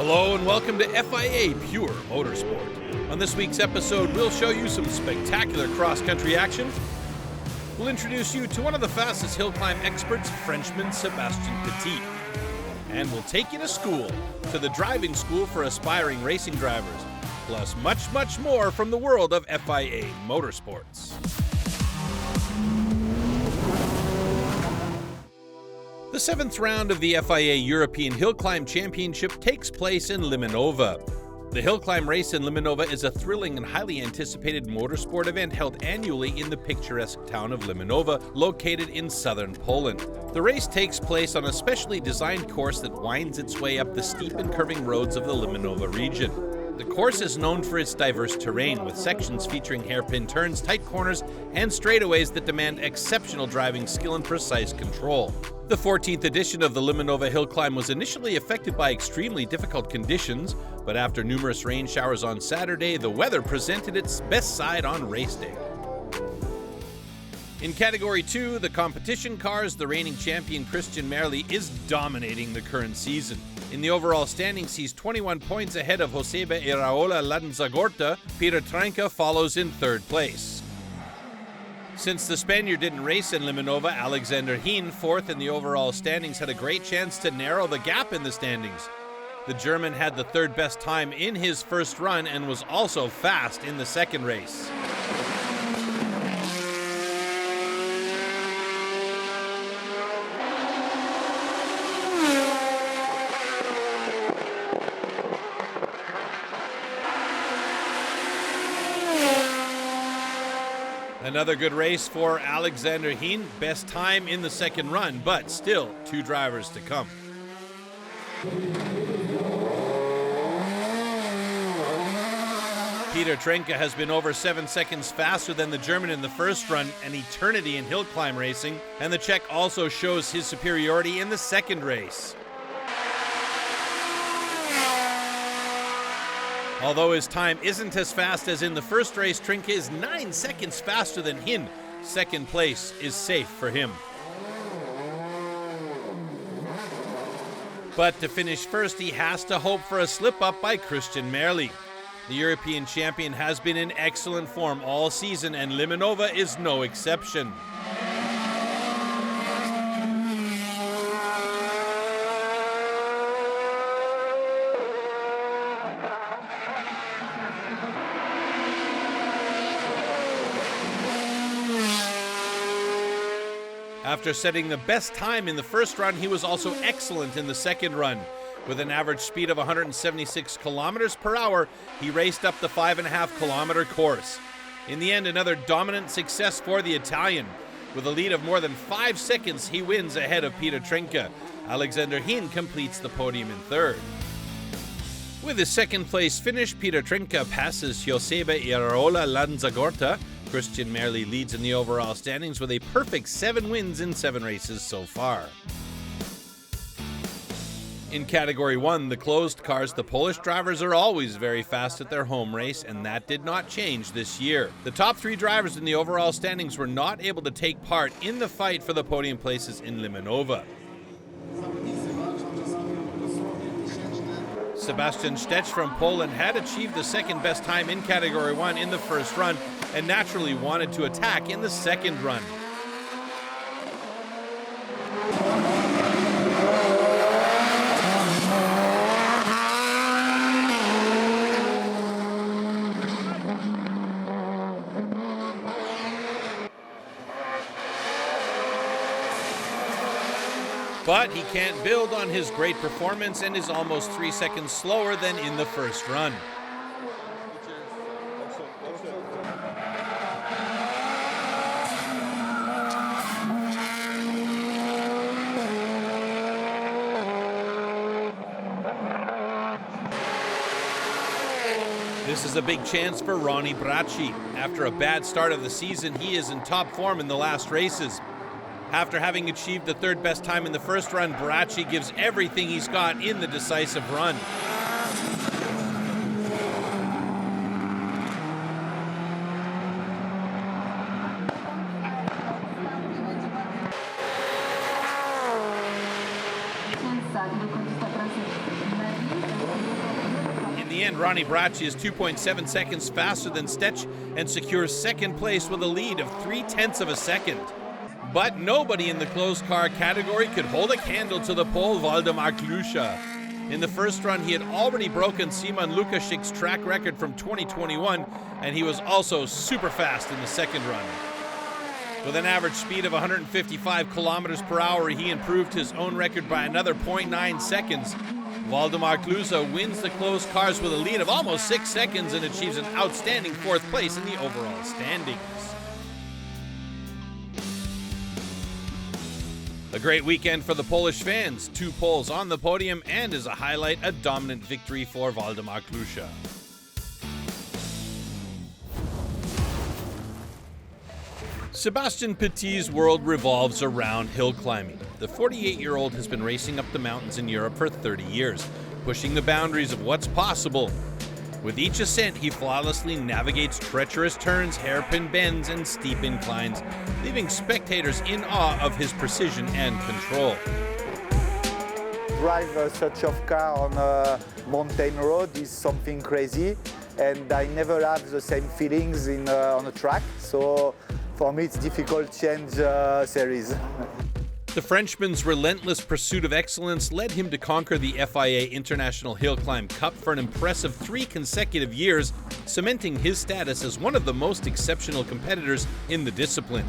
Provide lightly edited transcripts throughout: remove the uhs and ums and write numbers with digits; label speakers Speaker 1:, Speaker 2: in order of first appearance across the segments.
Speaker 1: Hello and welcome to FIA Pure Motorsport. On this week's episode, we'll show you some spectacular cross-country action. We'll introduce you to one of the fastest hill climb experts, Frenchman Sebastian Petit. And we'll take you to school, to the driving school for aspiring racing drivers, plus much more from the world of FIA Motorsports. The 7th round of the FIA European Hill Climb Championship takes place in Limanowa. The hill climb race in Limanowa is a thrilling and highly anticipated motorsport event held annually in the picturesque town of Limanowa, located in southern Poland. The race takes place on a specially designed course that winds its way up the steep and curving roads of the Limanowa region. The course is known for its diverse terrain, with sections featuring hairpin turns, tight corners, and straightaways that demand exceptional driving skill and precise control. The 14th edition of the Limanowa Hill Climb was initially affected by extremely difficult conditions, but after numerous rain showers on Saturday, the weather presented its best side on race day. In Category 2, the competition cars, the reigning champion Christian Merli is dominating the current season. In the overall standings, he's 21 points ahead of Joseba Iraola Lanzagorta. Peter Trenka follows in 3rd place. Since the Spaniard didn't race in Limanowa, Alexander Hien, 4th in the overall standings, had a great chance to narrow the gap in the standings. The German had the 3rd best time in his first run and was also fast in the second race. Another good race for Alexander Hien, best time in the second run, but still 2 drivers to come. Peter Trenka has been over 7 seconds faster than the German in the first run, an eternity in hill climb racing, and the Czech also shows his superiority in the second race. Although his time isn't as fast as in the first race, Trenka is 9 seconds faster than Hien. Second place is safe for him. But to finish first, he has to hope for a slip-up by Christian Merli. The European champion has been in excellent form all season, and Limanowa is no exception. After setting the best time in the first run, he was also excellent in the second run. With an average speed of 176 kilometers per hour, he raced up the 5.5-kilometer course. In the end, another dominant success for the Italian. With a lead of more than 5 seconds, he wins ahead of Peter Trenka. Alexander Hien completes the podium in 3rd. With his second place finish, Peter Trenka passes Joseba Iraola Lanzagorta. Christian Merli leads in the overall standings with a perfect 7 wins in 7 races so far. In Category 1, the closed cars, the Polish drivers are always very fast at their home race, and that did not change this year. The top 3 drivers in the overall standings were not able to take part in the fight for the podium places in Limanowa. Sebastian Petit from Poland had achieved the 2nd best time in Category 1 in the first run and naturally wanted to attack in the second run. But he can't build on his great performance and is almost 3 seconds slower than in the first run. This is a big chance for Ronnie Bracci. After a bad start of the season, he is in top form in the last races. After having achieved the 3rd best time in the first run, Bracci gives everything he's got in the decisive run. the end, Ronnie Bracci is 2.7 seconds faster than Stech and secures second place with a lead of 0.3 of a second. But nobody in the closed car category could hold a candle to the Pole Waldemar Kluscha. In the first run, he had already broken Simon Lukaszik's track record from 2021, and he was also super fast in the second run. With an average speed of 155 kilometers per hour, he improved his own record by another 0.9 seconds. Waldemar Kluscha wins the closed cars with a lead of almost 6 seconds and achieves an outstanding 4th place in the overall standings. A great weekend for the Polish fans. 2 poles on the podium, and as a highlight, a dominant victory for Waldemar Kluscha. Sebastian Petit's world revolves around hill climbing. The 48-year-old has been racing up the mountains in Europe for 30 years, pushing the boundaries of what's possible. With each ascent, he flawlessly navigates treacherous turns, hairpin bends, and steep inclines, leaving spectators in awe of his precision and control.
Speaker 2: Drive such a car on a mountain road is something crazy, and I never have the same feelings on a track, so for me it's difficult to change series.
Speaker 1: The Frenchman's relentless pursuit of excellence led him to conquer the FIA International Hill Climb Cup for an impressive 3 consecutive years, cementing his status as one of the most exceptional competitors in the discipline.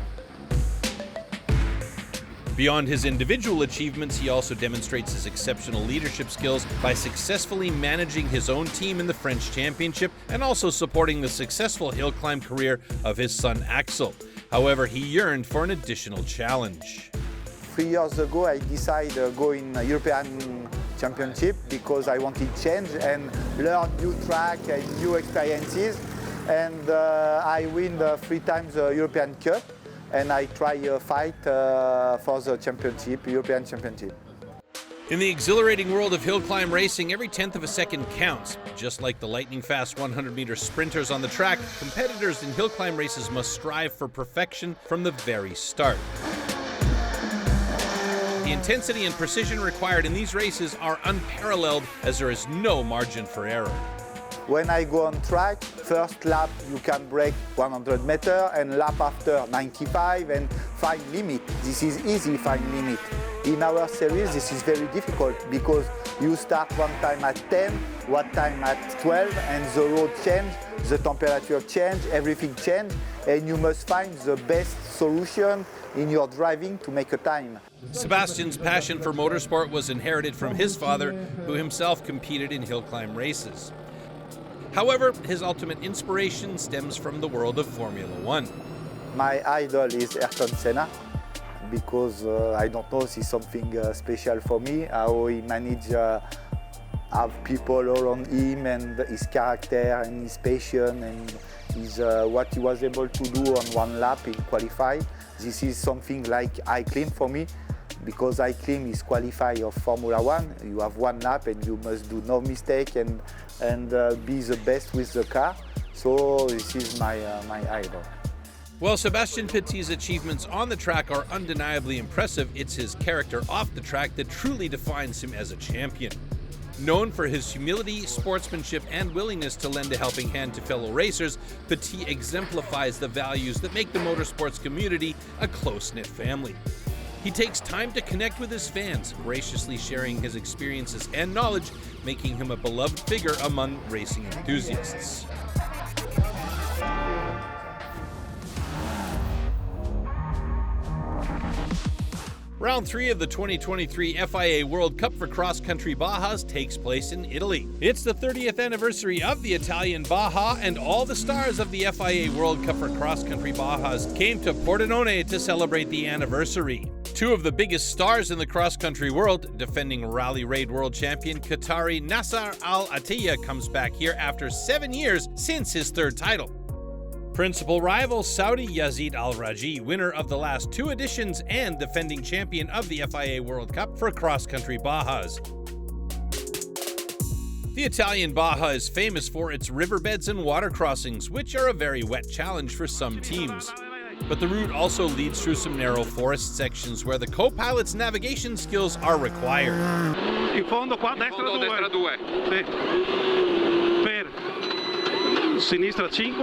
Speaker 1: Beyond his individual achievements, he also demonstrates his exceptional leadership skills by successfully managing his own team in the French Championship and also supporting the successful hill climb career of his son Axel. However, he yearned for an additional challenge.
Speaker 2: 3 years ago, I decided to go in European Championship because I wanted change and learn new track and new experiences. And I win 3 times the European Cup, and I try to fight for the championship, European Championship.
Speaker 1: In the exhilarating world of hill climb racing, every 10th of a second counts. Just like the lightning-fast 100-meter sprinters on the track, competitors in hill climb races must strive for perfection from the very start. The intensity and precision required in these races are unparalleled, as there is no margin for error.
Speaker 2: When I go on track, first lap you can break 100 meters, and lap after 95, and find limit. This is easy, find limit. In our series, this is very difficult because you start one time at 10, one time at 12, and the road change, the temperature change, everything change, and you must find the best solution in your driving to make a time.
Speaker 1: Sebastian's passion for motorsport was inherited from his father, who himself competed in hill climb races. However, his ultimate inspiration stems from the world of Formula One.
Speaker 2: My idol is Ayrton Senna, because I don't know, this is something special for me, how he managed have people around him, and his character and his passion and what he was able to do on one lap in qualify. This is something like iClimb for me, because iClimb is qualify of Formula One. You have one lap and you must do no mistake and be the best with the car. So this is my idol.
Speaker 1: While Sebastian Petit's achievements on the track are undeniably impressive, it's his character off the track that truly defines him as a champion. Known for his humility, sportsmanship, and willingness to lend a helping hand to fellow racers, Petit exemplifies the values that make the motorsports community a close-knit family. He takes time to connect with his fans, graciously sharing his experiences and knowledge, making him a beloved figure among racing enthusiasts. Round 3 of the 2023 FIA World Cup for cross-country Bajas takes place in Italy. It's the 30th anniversary of the Italian Baja, and all the stars of the FIA World Cup for cross-country Bajas came to Pordenone to celebrate the anniversary. 2 of the biggest stars in the cross-country world, defending Rally Raid World Champion Qatari Nasser Al Attiyah comes back here after 7 years since his 3rd title. Principal rival Saudi Yazid Al-Raji, winner of the last 2 editions and defending champion of the FIA World Cup for cross-country Bajas. The Italian Baja is famous for its riverbeds and water crossings, which are a very wet challenge for some teams. But the route also leads through some narrow forest sections where the co-pilot's navigation skills are required.
Speaker 3: In fondo qua, destra 2. Sì. sinistra 5,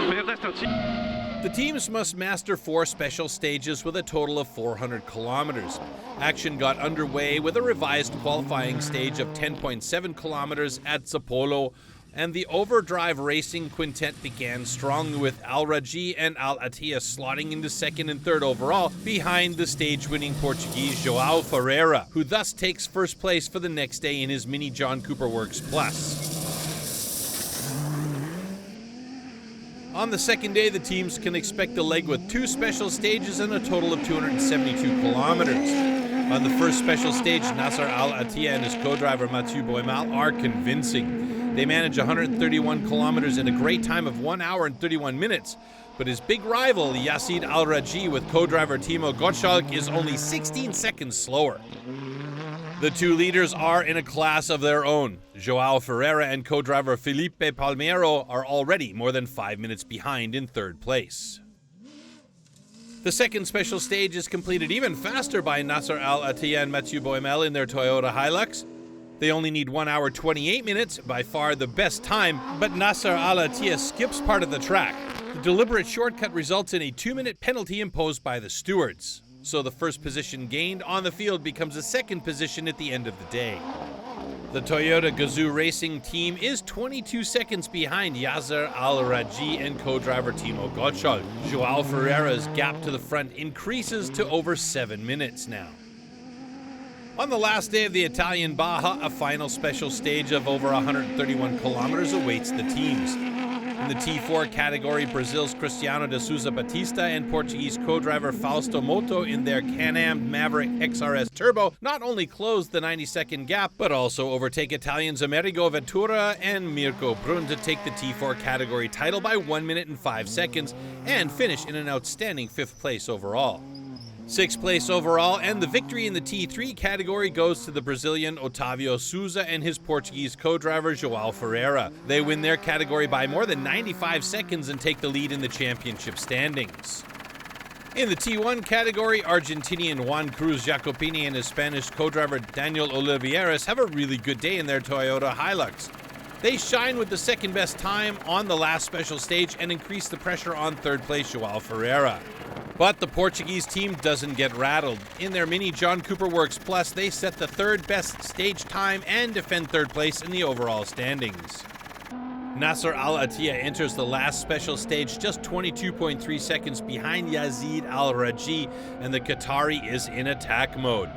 Speaker 3: per destra 5.
Speaker 1: The teams must master 4 special stages with a total of 400 kilometers. Action got underway with a revised qualifying stage of 10.7 kilometers at Zapolo, and the overdrive racing quintet began strongly with Al Rajhi and Al Attiyah slotting into second and third overall behind the stage-winning Portuguese João Ferreira, who thus takes first place for the next day in his Mini John Cooper Works Plus. On the second day, the teams can expect a leg with 2 special stages and a total of 272 kilometers. On the first special stage, Nasser Al Attiyah and his co-driver Mathieu Boimal are convincing. They manage 131 kilometers in a great time of 1 hour and 31 minutes, but his big rival, Yazid Al Rajhi, with co-driver Timo Gottschalk, is only 16 seconds slower. The 2 leaders are in a class of their own. João Ferreira and co-driver Felipe Palmeiro are already more than 5 minutes behind in third place. The second special stage is completed even faster by Nasser Al Attiyah and Mathieu Boimal in their Toyota Hilux. They only need 1 hour 28 minutes, by far the best time, but Nasser Al Attiyah skips part of the track. The deliberate shortcut results in a 2-minute penalty imposed by the stewards. So the first position gained on the field becomes a second position at the end of the day. The Toyota Gazoo Racing team is 22 seconds behind Yazid Al Rajhi and co-driver Timo Gottschalk. João Ferreira's gap to the front increases to over 7 minutes now. On the last day of the Italian Baja, a final special stage of over 131 kilometers awaits the teams. In the T4 category, Brazil's Cristiano de Souza Batista and Portuguese co-driver Fausto Moto in their Can-Am Maverick XRS Turbo not only closed the 90-second gap, but also overtake Italians Amerigo Ventura and Mirko Brun to take the T4 category title by 1 minute and 5 seconds and finish in an outstanding 5th place overall. 6th place overall, and the victory in the T3 category goes to the Brazilian Otávio Souza and his Portuguese co-driver João Ferreira. They win their category by more than 95 seconds and take the lead in the championship standings. In the T1 category, Argentinian Juan Cruz Jacopini and his Spanish co-driver Daniel Oliveiras have a really good day in their Toyota Hilux. They shine with the second best time on the last special stage and increase the pressure on third place João Ferreira. But the Portuguese team doesn't get rattled. In their Mini John Cooper Works Plus, they set the 3rd best stage time and defend 3rd place in the overall standings. Nasser Al Attiyah enters the last special stage just 22.3 seconds behind Yazid Al Rajhi, and the Qatari is in attack mode.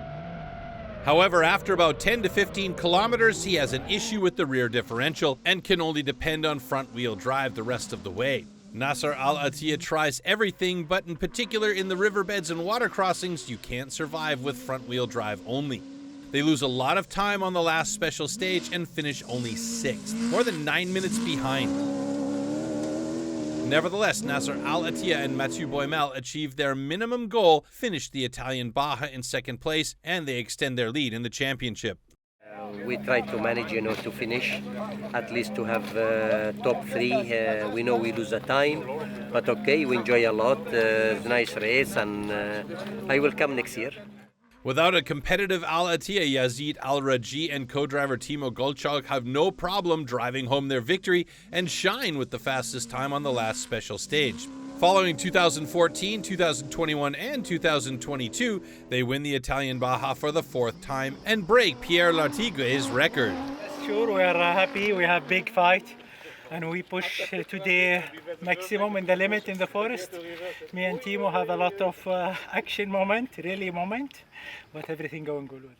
Speaker 1: However, after about 10 to 15 kilometers, he has an issue with the rear differential and can only depend on front-wheel drive the rest of the way. Nasser Al Attiyah tries everything, but in particular in the riverbeds and water crossings, you can't survive with front-wheel drive only. They lose a lot of time on the last special stage and finish only 6th, more than 9 minutes behind. Nevertheless, Nasser Al Attiyah and Mathieu Boimal achieved their minimum goal, finished the Italian Baja in 2nd place, and they extend their lead in the championship.
Speaker 4: We try to manage, to finish, at least to have top 3. We know we lose a time, but okay, we enjoy a lot. It's a nice race, and I will come next year.
Speaker 1: Without a competitive Al Attiyah, Yazid Al Rajhi and co-driver Timo Gottschalk have no problem driving home their victory and shine with the fastest time on the last special stage. Following 2014, 2021, and 2022, they win the Italian Baja for the 4th time and break Pierre Lartigue's record.
Speaker 5: Sure, we are happy. We have big fight, and we push today maximum in the limit in the forest. Me and Timo have a lot of action moment, but everything going good with us.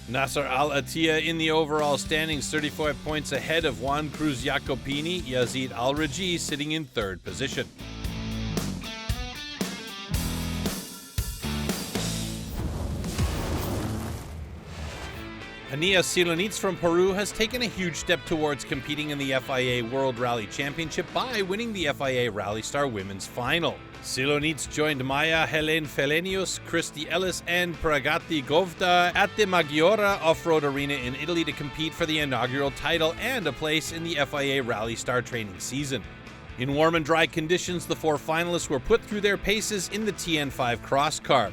Speaker 1: Nasser Al Attiyah in the overall standings, 35 points ahead of Juan Cruz Jacopini, Yazid Al Rajhi sitting in 3rd position. Ania Silonitz from Peru has taken a huge step towards competing in the FIA World Rally Championship by winning the FIA Rally Star Women's final. Silonitz joined Maya Helen Felenius, Christy Ellis, and Pragati Govda at the Maggiore Off-Road Arena in Italy to compete for the inaugural title and a place in the FIA Rally Star training season. In warm and dry conditions, the 4 finalists were put through their paces in the TN5 cross car.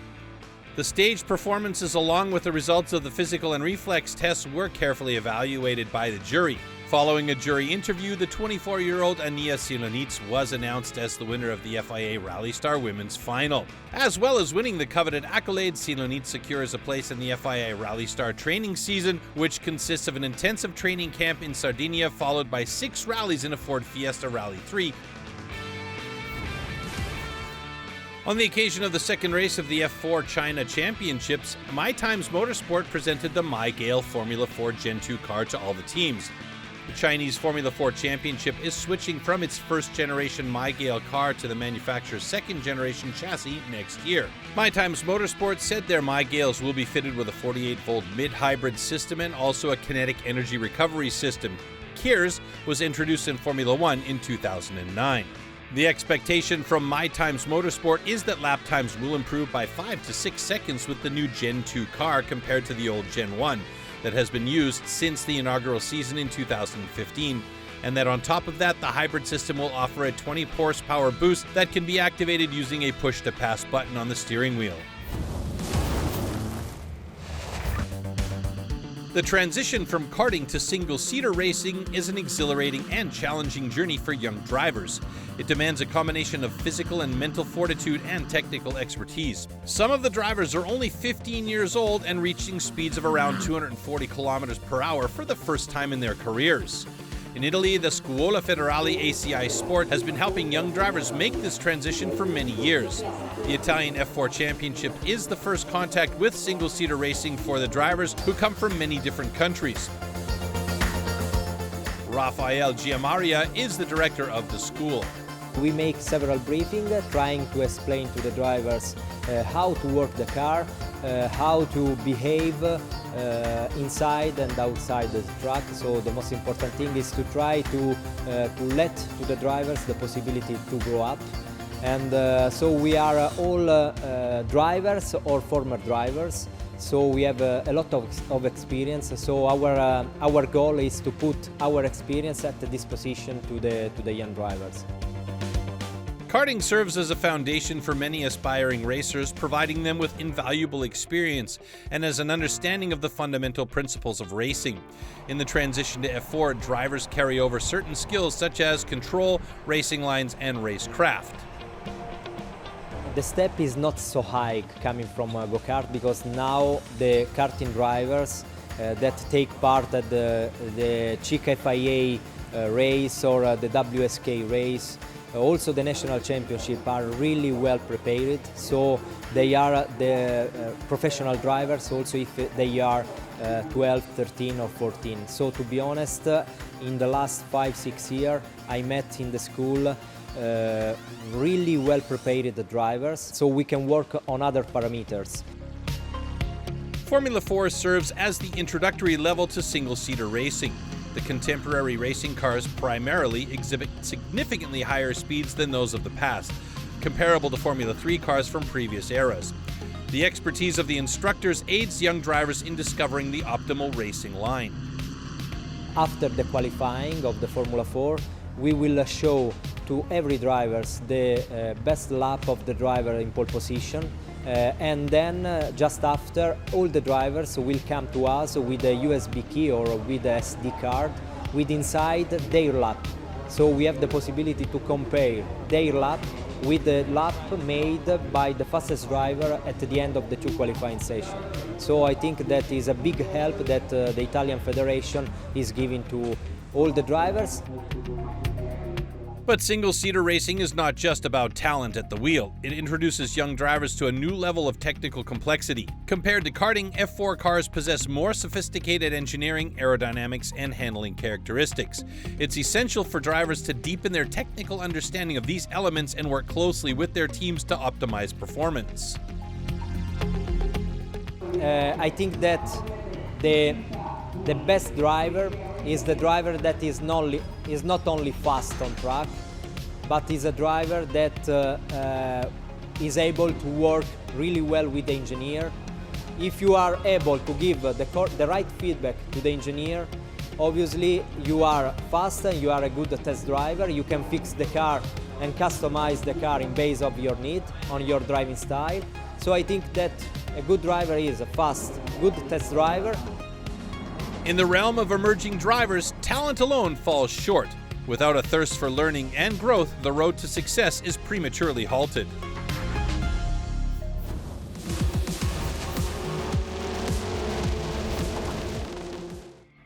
Speaker 1: The staged performances, along with the results of the physical and reflex tests, were carefully evaluated by the jury. Following a jury interview, the 24-year-old Ania Silonits was announced as the winner of the FIA Rally Star Women's final. As well as winning the coveted accolade, Silonits secures a place in the FIA Rally Star training season, which consists of an intensive training camp in Sardinia, followed by 6 rallies in a Ford Fiesta Rally 3. On the occasion of the second race of the F4 China Championships, My Times Motorsport presented the Mugello Formula 4 Gen 2 car to all the teams. The Chinese Formula 4 Championship is switching from its first-generation Mugello car to the manufacturer's second-generation chassis next year. My Times Motorsport said their Mugellos will be fitted with a 48-volt mid-hybrid system and also a kinetic energy recovery system. Kiers was introduced in Formula 1 in 2009. The expectation from My Times Motorsport is that lap times will improve by 5 to 6 seconds with the new Gen 2 car compared to the old Gen 1 that has been used since the inaugural season in 2015, and that on top of that, the hybrid system will offer a 20 horsepower boost that can be activated using a push-to-pass button on the steering wheel. The transition from karting to single-seater racing is an exhilarating and challenging journey for young drivers. It demands a combination of physical and mental fortitude and technical expertise. Some of the drivers are only 15 years old and reaching speeds of around 240 kilometers per hour for the first time in their careers. In Italy, the Scuola Federale ACI Sport has been helping young drivers make this transition for many years. The Italian F4 Championship is the first contact with single-seater racing for the drivers who come from many different countries. Rafael Giamaria is the director of the school.
Speaker 6: We make several briefings trying to explain to the drivers how to work the car, how to behave inside and outside the track. So the most important thing is to try to let to the drivers the possibility to grow up. And so we are all drivers or former drivers. So we have a lot of experience. So our goal is to put our experience at the disposition to the young drivers.
Speaker 1: Karting serves as a foundation for many aspiring racers, providing them with invaluable experience and as an understanding of the fundamental principles of racing. In the transition to F4, drivers carry over certain skills such as control, racing lines, and racecraft.
Speaker 6: The step is not so high coming from go-kart because now the karting drivers that take part at the CIC FIA race or the WSK race, also the national championship, are really well prepared. So they are the professional drivers also if they are 12, 13 or 14. So to be honest, in the last 5-6 years I met in the school really well prepared drivers, so we can work on other parameters.
Speaker 1: Formula 4 serves as the introductory level to single-seater racing. The contemporary racing cars primarily exhibit significantly higher speeds than those of the past, comparable to Formula 3 cars from previous eras. The expertise of the instructors aids young drivers in discovering the optimal racing line.
Speaker 6: After the qualifying of the Formula 4, we will show to every driver the best lap of the driver in pole position, and then just after, all the drivers will come to us with a USB key or with a SD card with inside their lap. So we have the possibility to compare their lap with the lap made by the fastest driver at the end of the 2 qualifying sessions. So I think that is a big help that the Italian Federation is giving to all the drivers.
Speaker 1: But single-seater racing is not just about talent at the wheel. It introduces young drivers to a new level of technical complexity. Compared to karting, F4 cars possess more sophisticated engineering, aerodynamics, and handling characteristics. It's essential for drivers to deepen their technical understanding of these elements and work closely with their teams to optimize performance.
Speaker 6: I think that the best driver is the driver that is not only fast on track, but is a driver that is able to work really well with the engineer. If you are able to give the right feedback to the engineer, obviously you are fast and you are a good test driver. You can fix the car and customize the car in base of your need, on your driving style. So I think that a good driver is a fast, good test driver.
Speaker 1: In the realm of emerging drivers, talent alone falls short. Without a thirst for learning and growth, the road to success is prematurely halted.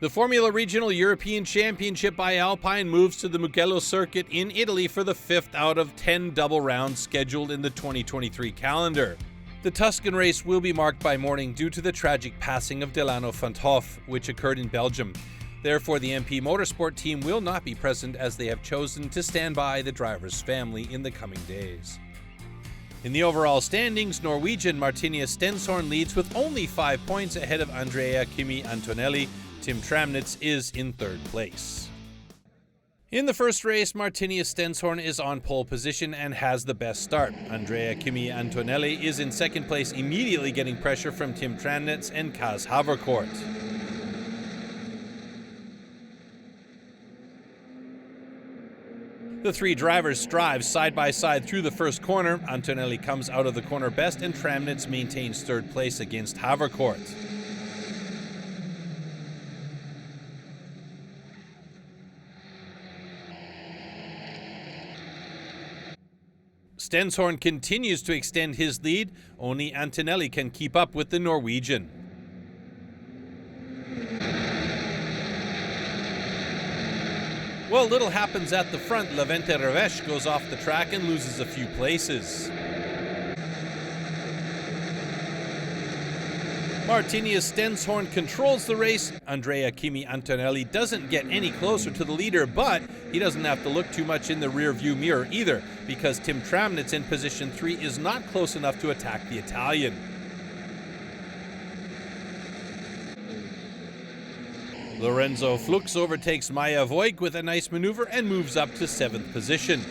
Speaker 1: The Formula Regional European Championship by Alpine moves to the Mugello circuit in Italy for the 5th out of 10 double rounds scheduled in the 2023 calendar. The Tuscan race will be marked by mourning due to the tragic passing of Delano van 't Hoff, which occurred in Belgium. Therefore, the MP Motorsport team will not be present as they have chosen to stand by the driver's family in the coming days. In the overall standings, Norwegian Martina Stenshorn leads with only 5 points ahead of Andrea Kimi Antonelli. Tim Tramnitz is in 3rd place. In the first race, Martina Stenshorn is on pole position and has the best start. Andrea Kimi Antonelli is in 2nd place, immediately getting pressure from Tim Tramnitz and Kaz Havercourt. The 3 drivers strive side by side through the first corner. Antonelli comes out of the corner best and Tramnitz maintains 3rd place against Havercourt. Stenshorn continues to extend his lead. Only Antonelli can keep up with the Norwegian. Well, little happens at the front. Levente Revesh goes off the track and loses a few places. Martina Stenshorn controls the race. Andrea Kimi Antonelli doesn't get any closer to the leader, but he doesn't have to look too much in the rear-view mirror either, because Tim Tramnitz in position 3 is not close enough to attack the Italian. Lorenzo Flux overtakes Maja Voigt with a nice maneuver and moves up to 7th position.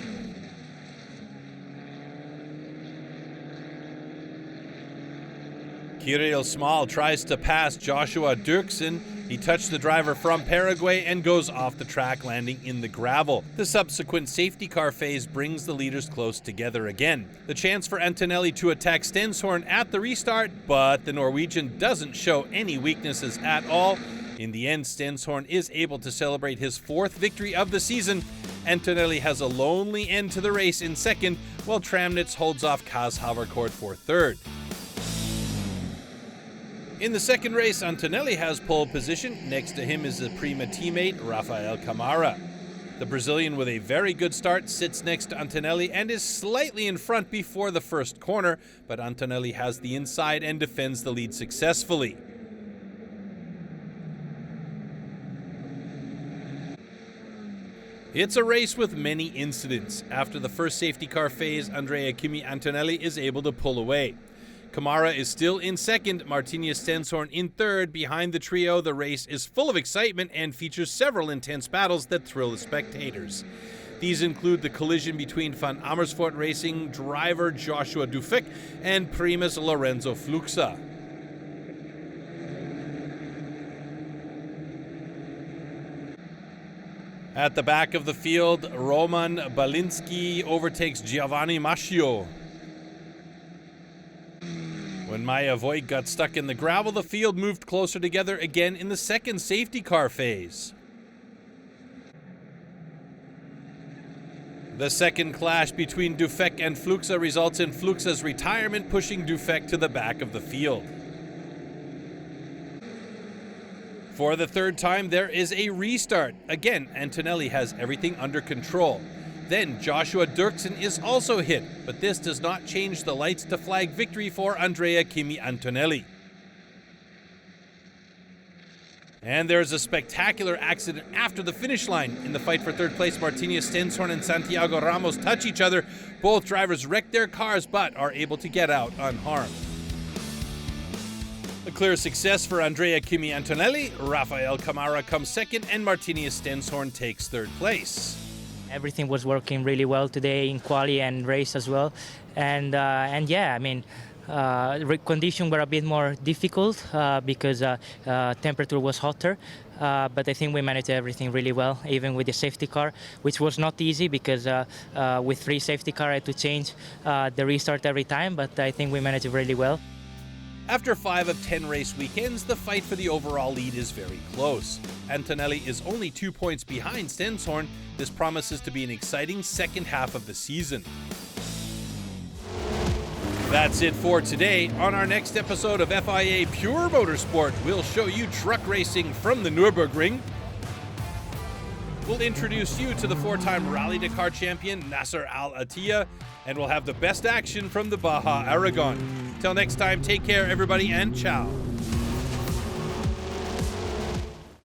Speaker 1: Kirill Small tries to pass Joshua Dirksen. He touched the driver from Paraguay and goes off the track, landing in the gravel. The subsequent safety car phase brings the leaders close together again. The chance for Antonelli to attack Stenshorn at the restart, but the Norwegian doesn't show any weaknesses at all. In the end, Stenshorn is able to celebrate his 4th victory of the season. Antonelli has a lonely end to the race in 2nd, while Tramnitz holds off Kaz Havercourt for 3rd. In the 2nd race, Antonelli has pole position. Next to him is a Prima teammate, Rafael Camara. The Brazilian, with a very good start, sits next to Antonelli and is slightly in front before the first corner, but Antonelli has the inside and defends the lead successfully. It's a race with many incidents. After the first safety car phase, Andrea Kimi Antonelli is able to pull away. Camara is still in 2nd, Martina Stenshorn in 3rd. Behind the trio, the race is full of excitement and features several intense battles that thrill the spectators. These include the collision between Van Amersfoort Racing driver Joshua Dufek and Primus Lorenzo Fluxa. At the back of the field, Roman Balinski overtakes Giovanni Mascio. When Maja Voigt got stuck in the gravel, the field moved closer together again in the 2nd safety car phase. The 2nd clash between Dufek and Fluxa results in Fluxa's retirement, pushing Dufek to the back of the field. For the 3rd time, there is a restart. Again, Antonelli has everything under control. Then Joshua Dirksen is also hit, but this does not change the lights to flag victory for Andrea Kimi Antonelli. And there's a spectacular accident after the finish line. In the fight for 3rd place, Martina Stenshorn and Santiago Ramos touch each other. Both drivers wreck their cars but are able to get out unharmed. A clear success for Andrea Kimi Antonelli. Rafael Camara comes 2nd and Martina Stenshorn takes 3rd place.
Speaker 7: Everything was working really well today in quali and race as well, and yeah, I mean, conditions were a bit more difficult because temperature was hotter, but I think we managed everything really well, even with the safety car, which was not easy because with 3 safety car I had to change the restart every time, but I think we managed it really well.
Speaker 1: After 5 of 10 race weekends, the fight for the overall lead is very close. Antonelli is only 2 points behind Stenshorn. This promises to be an exciting second half of the season. That's it for today. On our next episode of FIA Pure Motorsport, we'll show you truck racing from the Nürburgring. We'll introduce you to the 4-time Rally Dakar champion Nasser Al Attiyah, and we'll have the best action from the Baja Aragon. Till next time, take care everybody and ciao.